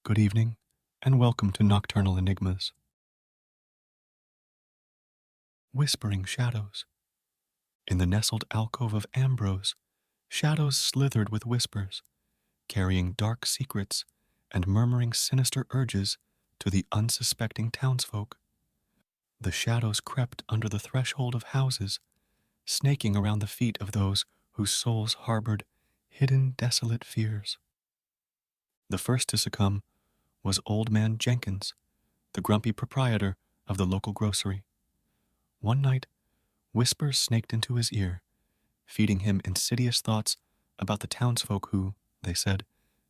Good evening, and welcome to Nocturnal Enigmas. Whispering Shadows. In the nestled alcove of Ambrose, shadows slithered with whispers, carrying dark secrets and murmuring sinister urges to the unsuspecting townsfolk. The shadows crept under the threshold of houses, snaking around the feet of those whose souls harbored hidden, desolate fears. The first to succumb was Old Man Jenkins, the grumpy proprietor of the local grocery. One night, whispers snaked into his ear, feeding him insidious thoughts about the townsfolk who, they said,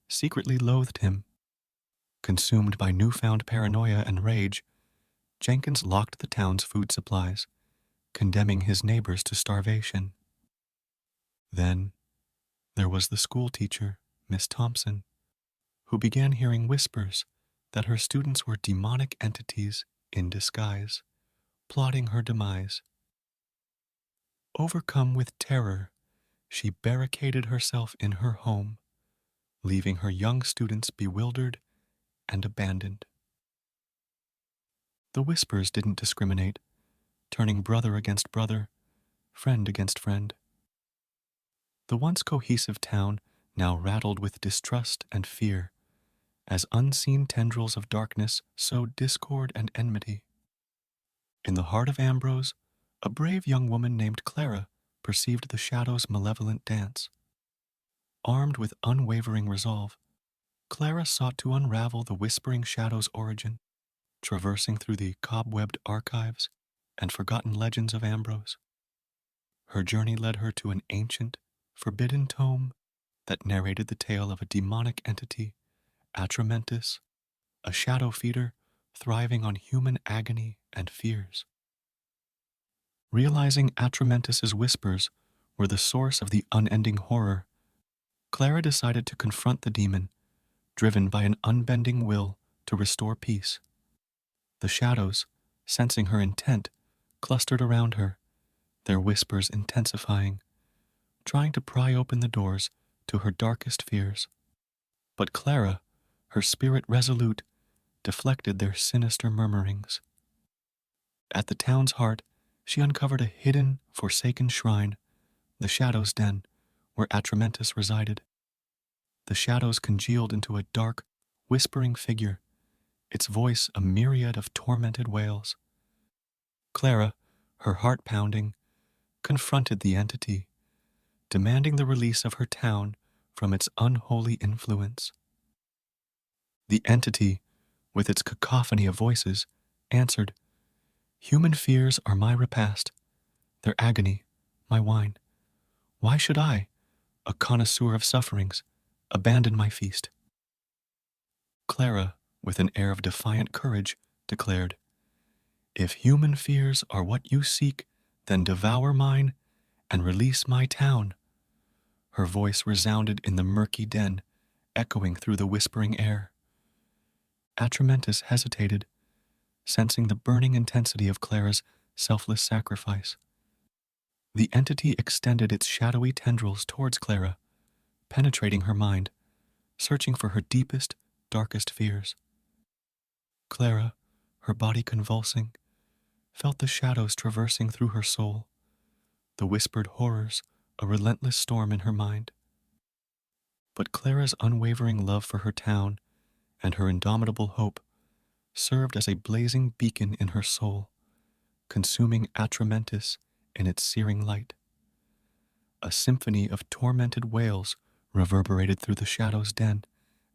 secretly loathed him. Consumed by newfound paranoia and rage, Jenkins locked the town's food supplies, condemning his neighbors to starvation. Then there was the school teacher, Miss Thompson, who began hearing whispers that her students were demonic entities in disguise, plotting her demise. Overcome with terror, she barricaded herself in her home, leaving her young students bewildered and abandoned. The whispers didn't discriminate, turning brother against brother, friend against friend. The once cohesive town now rattled with distrust and fear, as unseen tendrils of darkness sowed discord and enmity. In the heart of Ambrose, a brave young woman named Clara perceived the shadow's malevolent dance. Armed with unwavering resolve, Clara sought to unravel the whispering shadow's origin, traversing through the cobwebbed archives and forgotten legends of Ambrose. Her journey led her to an ancient, forbidden tome that narrated the tale of a demonic entity, Atramentus, a shadow feeder thriving on human agony and fears. Realizing Atramentus's whispers were the source of the unending horror, Clara decided to confront the demon, driven by an unbending will to restore peace. The shadows, sensing her intent, clustered around her, their whispers intensifying, trying to pry open the doors to her darkest fears. But Clara, her spirit resolute, deflected their sinister murmurings. At the town's heart, she uncovered a hidden, forsaken shrine, the Shadow's Den, where Atramentus resided. The shadows congealed into a dark, whispering figure, its voice a myriad of tormented wails. Clara, her heart pounding, confronted the entity, demanding the release of her town from its unholy influence. The entity, with its cacophony of voices, answered, "Human fears are my repast, their agony, my wine. Why should I, a connoisseur of sufferings, abandon my feast?" Clara, with an air of defiant courage, declared, "If human fears are what you seek, then devour mine and release my town." Her voice resounded in the murky den, echoing through the whispering air. Atramentus hesitated, sensing the burning intensity of Clara's selfless sacrifice. The entity extended its shadowy tendrils towards Clara, penetrating her mind, searching for her deepest, darkest fears. Clara, her body convulsing, felt the shadows traversing through her soul, the whispered horrors a relentless storm in her mind. But Clara's unwavering love for her town and her indomitable hope served as a blazing beacon in her soul, consuming Atramentus in its searing light. A symphony of tormented wails reverberated through the shadow's den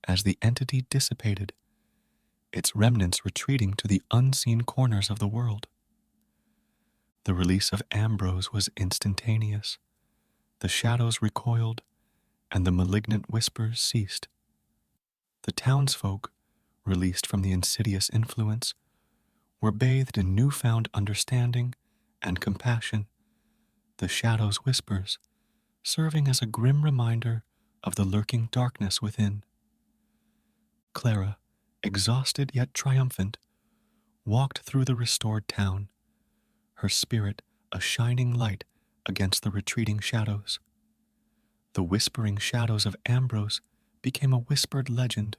as the entity dissipated, its remnants retreating to the unseen corners of the world. The release of Ambrose was instantaneous. The shadows recoiled, and the malignant whispers ceased. The townsfolk, released from the insidious influence, were bathed in newfound understanding and compassion, the shadow's whispers serving as a grim reminder of the lurking darkness within. Clara, exhausted yet triumphant, walked through the restored town, her spirit a shining light against the retreating shadows. The whispering shadows of Ambrose became a whispered legend,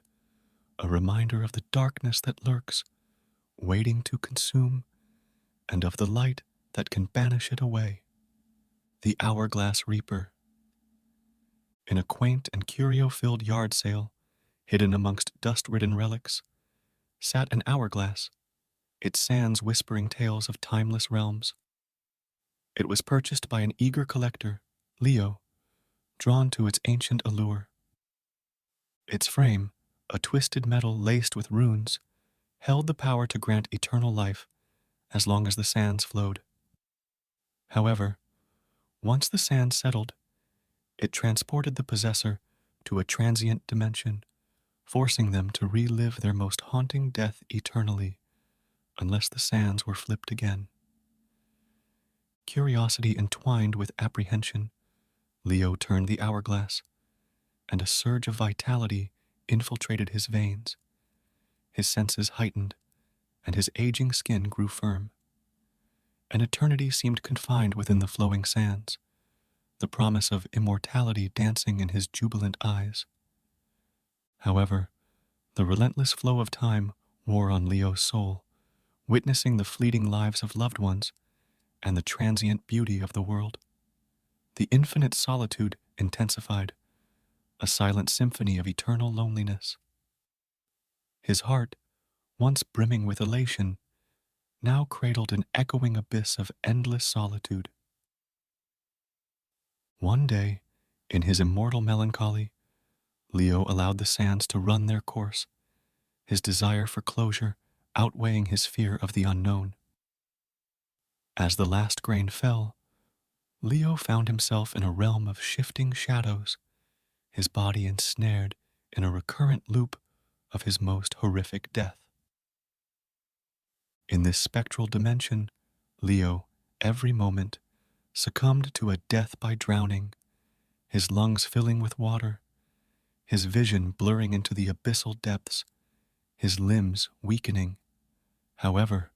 a reminder of the darkness that lurks, waiting to consume, and of the light that can banish it away. The Hourglass Reaper. In a quaint and curio-filled yard sale, hidden amongst dust-ridden relics, sat an hourglass, its sands whispering tales of timeless realms. It was purchased by an eager collector, Leo, drawn to its ancient allure. Its frame, a twisted metal laced with runes, held the power to grant eternal life as long as the sands flowed. However, once the sands settled, it transported the possessor to a transient dimension, forcing them to relive their most haunting death eternally, unless the sands were flipped again. Curiosity entwined with apprehension, Leo turned the hourglass, and a surge of vitality infiltrated his veins. His senses heightened, and his aging skin grew firm. An eternity seemed confined within the flowing sands, the promise of immortality dancing in his jubilant eyes. However, the relentless flow of time wore on Leo's soul, witnessing the fleeting lives of loved ones and the transient beauty of the world. The infinite solitude intensified, a silent symphony of eternal loneliness. His heart, once brimming with elation, now cradled an echoing abyss of endless solitude. One day, in his immortal melancholy, Leo allowed the sands to run their course, his desire for closure outweighing his fear of the unknown. As the last grain fell, Leo found himself in a realm of shifting shadows, his body ensnared in a recurrent loop of his most horrific death. In this spectral dimension, Leo, every moment, succumbed to a death by drowning, his lungs filling with water, his vision blurring into the abyssal depths, his limbs weakening. However,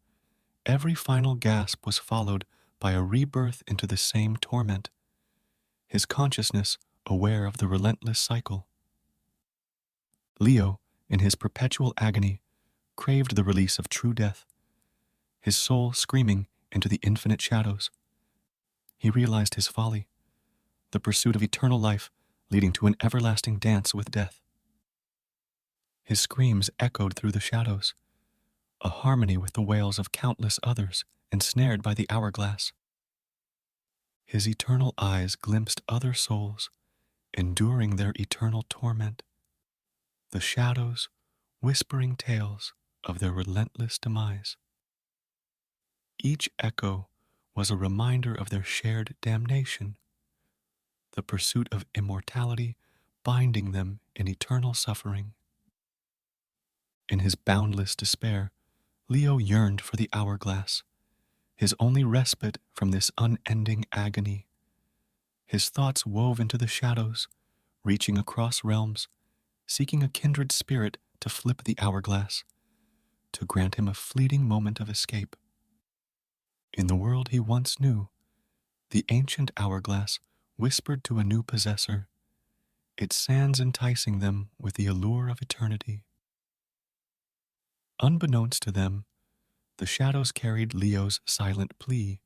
every final gasp was followed by a rebirth into the same torment, his consciousness aware of the relentless cycle. Leo, in his perpetual agony, craved the release of true death, his soul screaming into the infinite shadows. He realized his folly, the pursuit of eternal life leading to an everlasting dance with death. His screams echoed through the shadows, a harmony with the wails of countless others ensnared by the hourglass. His eternal eyes glimpsed other souls, enduring their eternal torment, the shadows whispering tales of their relentless demise. Each echo was a reminder of their shared damnation, the pursuit of immortality binding them in eternal suffering. In his boundless despair, Leo yearned for the hourglass, his only respite from this unending agony. His thoughts wove into the shadows, reaching across realms, seeking a kindred spirit to flip the hourglass, to grant him a fleeting moment of escape. In the world he once knew, the ancient hourglass whispered to a new possessor, its sands enticing them with the allure of eternity. Unbeknownst to them, the shadows carried Leo's silent plea,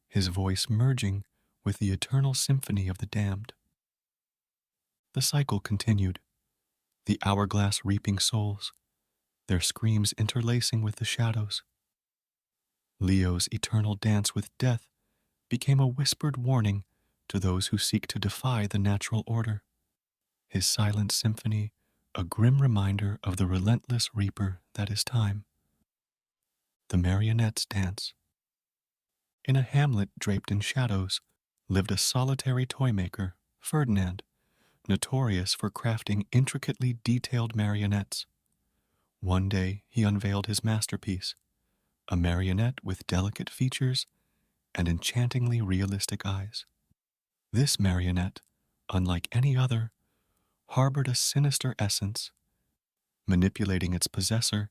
his voice merging with the eternal symphony of the damned. The cycle continued, the hourglass reaping souls, their screams interlacing with the shadows. Leo's eternal dance with death became a whispered warning to those who seek to defy the natural order. His silent symphony, a grim reminder of the relentless reaper that is time. The Marionette's dance. In a hamlet draped in shadows lived a solitary toy maker, Ferdinand, notorious for crafting intricately detailed marionettes. One day he unveiled his masterpiece, a marionette with delicate features and enchantingly realistic eyes. This marionette, unlike any other, harbored a sinister essence, manipulating its possessor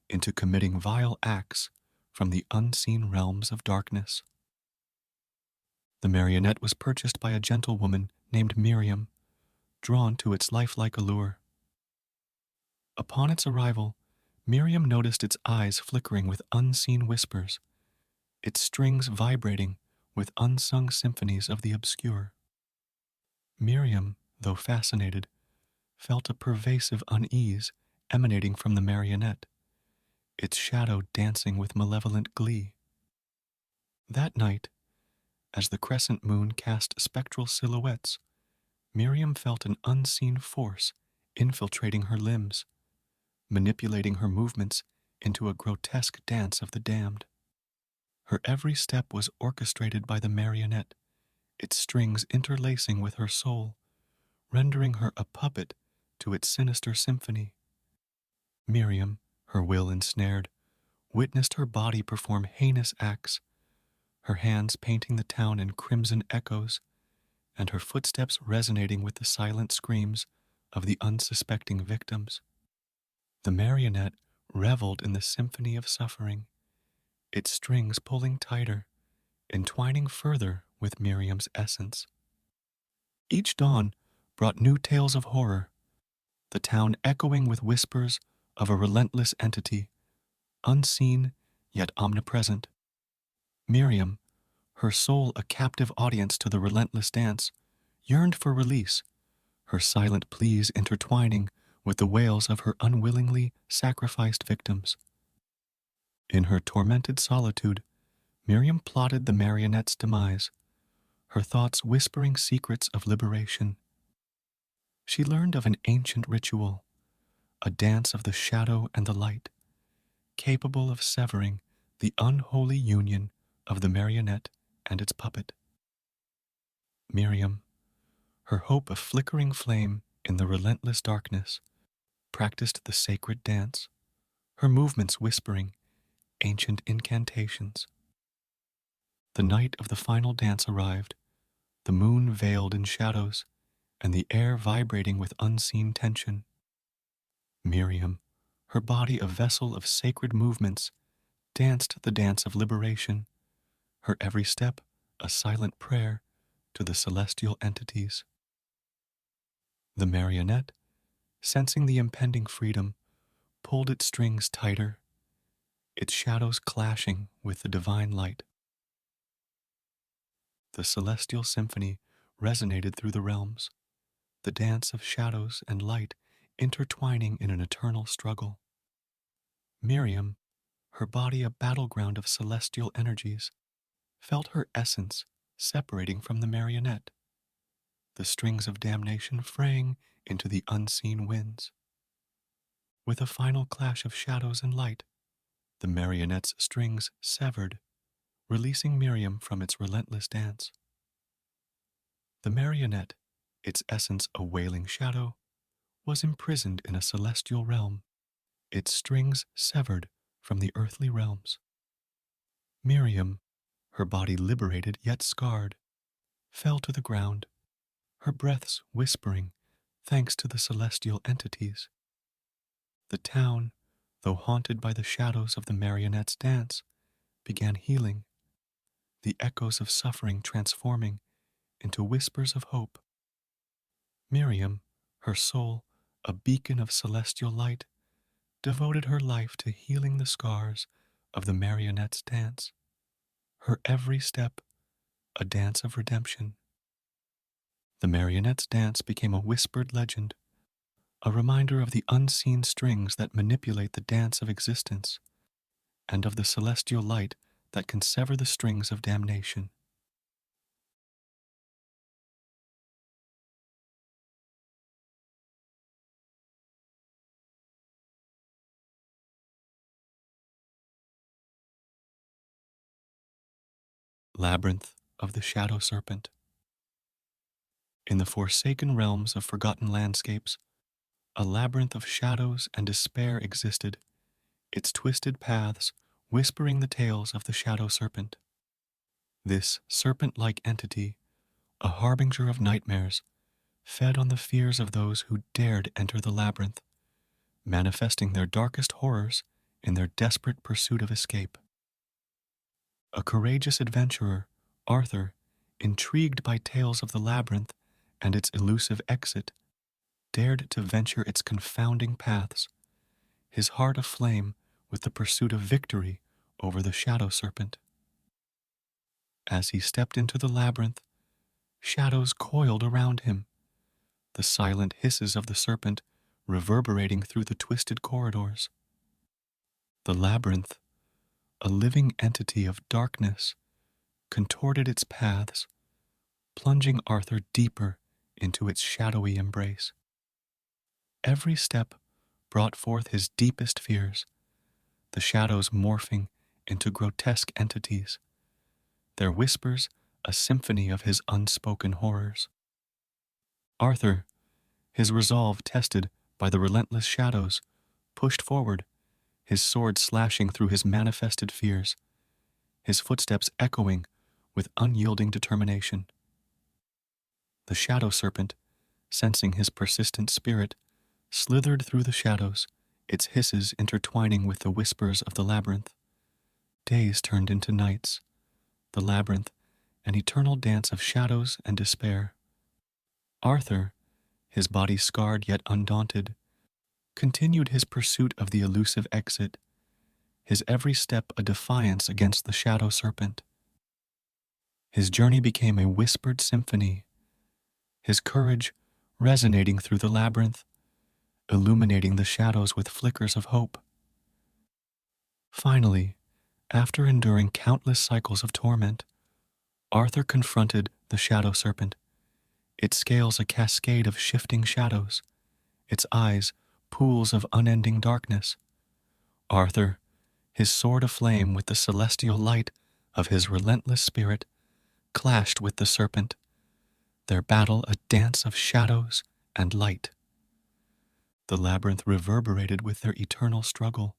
into committing vile acts from the unseen realms of darkness. The marionette was purchased by a gentlewoman named Miriam, drawn to its lifelike allure. Upon its arrival, Miriam noticed its eyes flickering with unseen whispers, its strings vibrating with unsung symphonies of the obscure. Miriam, though fascinated, felt a pervasive unease emanating from the marionette, its shadow dancing with malevolent glee. That night, as the crescent moon cast spectral silhouettes, Miriam felt an unseen force infiltrating her limbs, manipulating her movements into a grotesque dance of the damned. Her every step was orchestrated by the marionette, its strings interlacing with her soul, rendering her a puppet to its sinister symphony. Miriam, her will ensnared, witnessed her body perform heinous acts, her hands painting the town in crimson echoes, and her footsteps resonating with the silent screams of the unsuspecting victims. The marionette reveled in the symphony of suffering, its strings pulling tighter, entwining further with Miriam's essence. Each dawn brought new tales of horror, the town echoing with whispers of a relentless entity, unseen yet omnipresent. Miriam, her soul a captive audience to the relentless dance, yearned for release, her silent pleas intertwining with the wails of her unwillingly sacrificed victims. In her tormented solitude, Miriam plotted the marionette's demise, her thoughts whispering secrets of liberation. She learned of an ancient ritual, a dance of the shadow and the light, capable of severing the unholy union of the marionette and its puppet. Miriam, her hope a flickering flame in the relentless darkness, practiced the sacred dance, her movements whispering ancient incantations. The night of the final dance arrived, the moon veiled in shadows, and the air vibrating with unseen tension. Miriam, her body a vessel of sacred movements, danced the dance of liberation, her every step a silent prayer to the celestial entities. The marionette, sensing the impending freedom, pulled its strings tighter, its shadows clashing with the divine light. The celestial symphony resonated through the realms, the dance of shadows and light intertwining in an eternal struggle. Miriam, her body a battleground of celestial energies, felt her essence separating from the marionette, the strings of damnation fraying into the unseen winds. With a final clash of shadows and light, the marionette's strings severed, releasing Miriam from its relentless dance. The marionette, its essence a wailing shadow, was imprisoned in a celestial realm, its strings severed from the earthly realms. Miriam, her body liberated yet scarred, fell to the ground, her breaths whispering thanks to the celestial entities. The town, though haunted by the shadows of the marionette's dance, began healing, the echoes of suffering transforming into whispers of hope. Miriam, her soul a beacon of celestial light, devoted her life to healing the scars of the marionette's dance, her every step a dance of redemption. The marionette's dance became a whispered legend, a reminder of the unseen strings that manipulate the dance of existence, and of the celestial light that can sever the strings of damnation. Labyrinth of the Shadow Serpent. In the forsaken realms of forgotten landscapes, a labyrinth of shadows and despair existed, its twisted paths whispering the tales of the Shadow Serpent. This serpent-like entity, a harbinger of nightmares, fed on the fears of those who dared enter the labyrinth, manifesting their darkest horrors in their desperate pursuit of escape. A courageous adventurer, Arthur, intrigued by tales of the labyrinth and its elusive exit, dared to venture its confounding paths, his heart aflame with the pursuit of victory over the Shadow Serpent. As he stepped into the labyrinth, shadows coiled around him, the silent hisses of the serpent reverberating through the twisted corridors. The labyrinth, a living entity of darkness, contorted its paths, plunging Arthur deeper into its shadowy embrace. Every step brought forth his deepest fears, the shadows morphing into grotesque entities, their whispers a symphony of his unspoken horrors. Arthur, his resolve tested by the relentless shadows, pushed forward, his sword slashing through his manifested fears, his footsteps echoing with unyielding determination. The Shadow Serpent, sensing his persistent spirit, slithered through the shadows, its hisses intertwining with the whispers of the labyrinth. Days turned into nights, the labyrinth an eternal dance of shadows and despair. Arthur, his body scarred yet undaunted, continued his pursuit of the elusive exit, his every step a defiance against the Shadow Serpent. His journey became a whispered symphony, his courage resonating through the labyrinth, illuminating the shadows with flickers of hope. Finally, after enduring countless cycles of torment, Arthur confronted the Shadow Serpent, its scales a cascade of shifting shadows, its eyes pools of unending darkness. Arthur, his sword aflame with the celestial light of his relentless spirit, clashed with the serpent, their battle a dance of shadows and light. The labyrinth reverberated with their eternal struggle,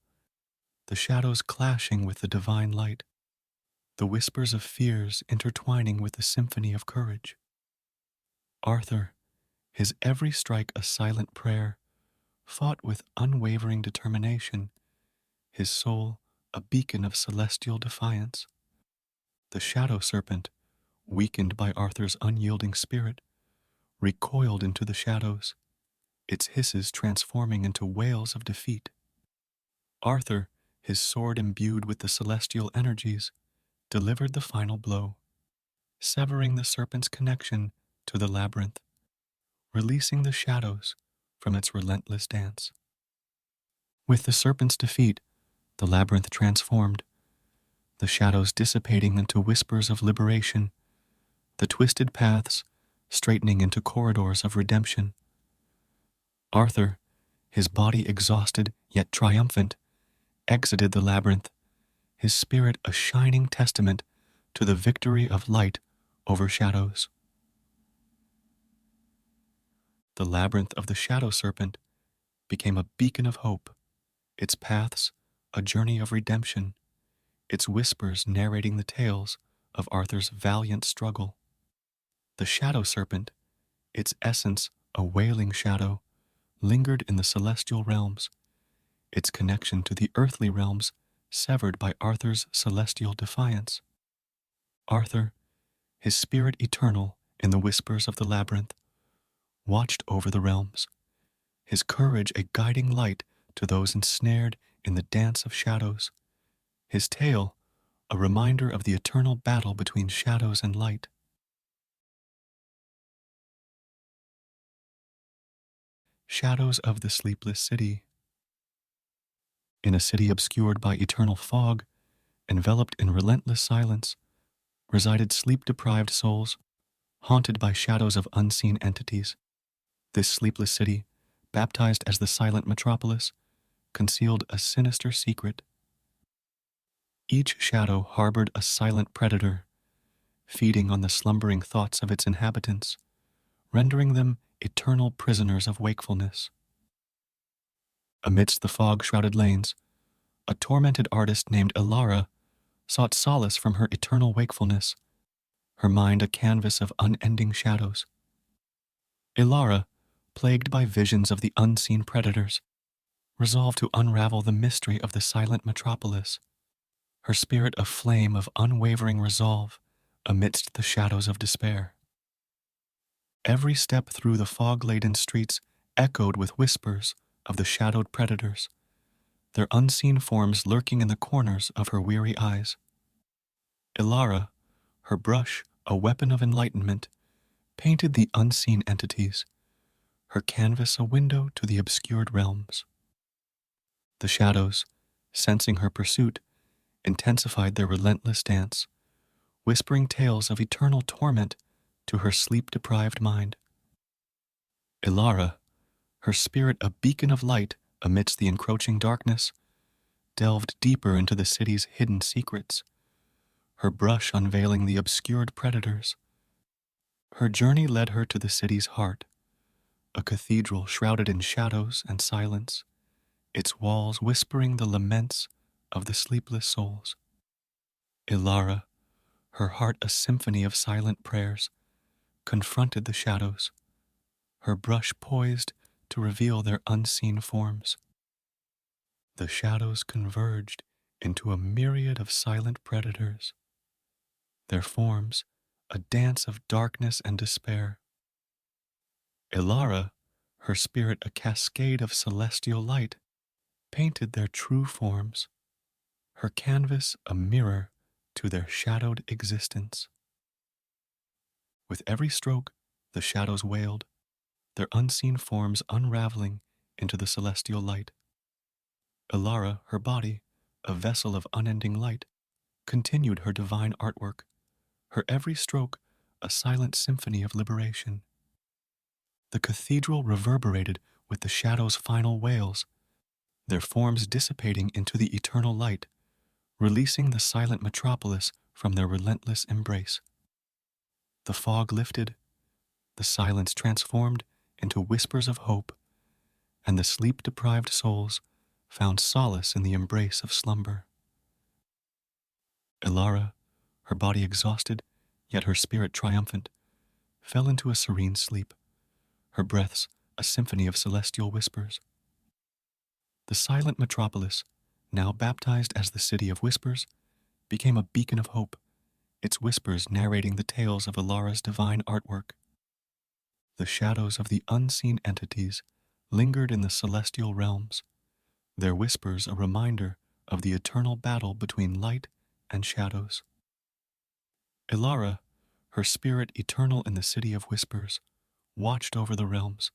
the shadows clashing with the divine light, the whispers of fears intertwining with the symphony of courage. Arthur, his every strike a silent prayer, fought with unwavering determination, his soul a beacon of celestial defiance. The Shadow Serpent, weakened by Arthur's unyielding spirit, recoiled into the shadows, its hisses transforming into wails of defeat. Arthur, his sword imbued with the celestial energies, delivered the final blow, severing the serpent's connection to the labyrinth, releasing the shadows from its relentless dance. With the serpent's defeat, the labyrinth transformed, the shadows dissipating into whispers of liberation, the twisted paths straightening into corridors of redemption. Arthur, his body exhausted yet triumphant, exited the labyrinth, his spirit a shining testament to the victory of light over shadows. The labyrinth of the Shadow Serpent became a beacon of hope, its paths a journey of redemption, its whispers narrating the tales of Arthur's valiant struggle. The Shadow Serpent, its essence a wailing shadow, lingered in the celestial realms, its connection to the earthly realms severed by Arthur's celestial defiance. Arthur, his spirit eternal in the whispers of the labyrinth, watched over the realms, his courage a guiding light to those ensnared in the dance of shadows, his tale a reminder of the eternal battle between shadows and light. Shadows of the Sleepless City. In a city obscured by eternal fog, enveloped in relentless silence, resided sleep-deprived souls, haunted by shadows of unseen entities. This sleepless city, baptized as the Silent Metropolis, concealed a sinister secret. Each shadow harbored a silent predator, feeding on the slumbering thoughts of its inhabitants, rendering them eternal prisoners of wakefulness. Amidst the fog-shrouded lanes, a tormented artist named Ilara sought solace from her eternal wakefulness, her mind a canvas of unending shadows. Ilara, plagued by visions of the unseen predators, resolved to unravel the mystery of the Silent Metropolis, her spirit a flame of unwavering resolve amidst the shadows of despair. Every step through the fog-laden streets echoed with whispers of the shadowed predators, their unseen forms lurking in the corners of her weary eyes. Ilara, her brush a weapon of enlightenment, painted the unseen entities, her canvas a window to the obscured realms. The shadows, sensing her pursuit, intensified their relentless dance, whispering tales of eternal torment to her sleep-deprived mind. Ilara, her spirit a beacon of light amidst the encroaching darkness, delved deeper into the city's hidden secrets, her brush unveiling the obscured predators. Her journey led her to the city's heart, a cathedral shrouded in shadows and silence, its walls whispering the laments of the sleepless souls. Ilara, her heart a symphony of silent prayers, confronted the shadows, her brush poised to reveal their unseen forms. The shadows converged into a myriad of silent predators, their forms a dance of darkness and despair. Ilara, her spirit a cascade of celestial light, painted their true forms, her canvas a mirror to their shadowed existence. With every stroke, the shadows wailed, their unseen forms unraveling into the celestial light. Ilara, her body, a vessel of unending light, continued her divine artwork, her every stroke a silent symphony of liberation. The cathedral reverberated with the shadows' final wails, their forms dissipating into the eternal light, releasing the silent metropolis from their relentless embrace. The fog lifted, the silence transformed into whispers of hope, and the sleep-deprived souls found solace in the embrace of slumber. Ilara, her body exhausted, yet her spirit triumphant, fell into a serene sleep, her breaths a symphony of celestial whispers. The silent metropolis, now baptized as the City of Whispers, became a beacon of hope, its whispers narrating the tales of Ilara's divine artwork. The shadows of the unseen entities lingered in the celestial realms, their whispers a reminder of the eternal battle between light and shadows. Ilara, her spirit eternal in the City of Whispers, watched over the realms,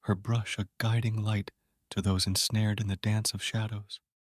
her brush a guiding light to those ensnared in the dance of shadows.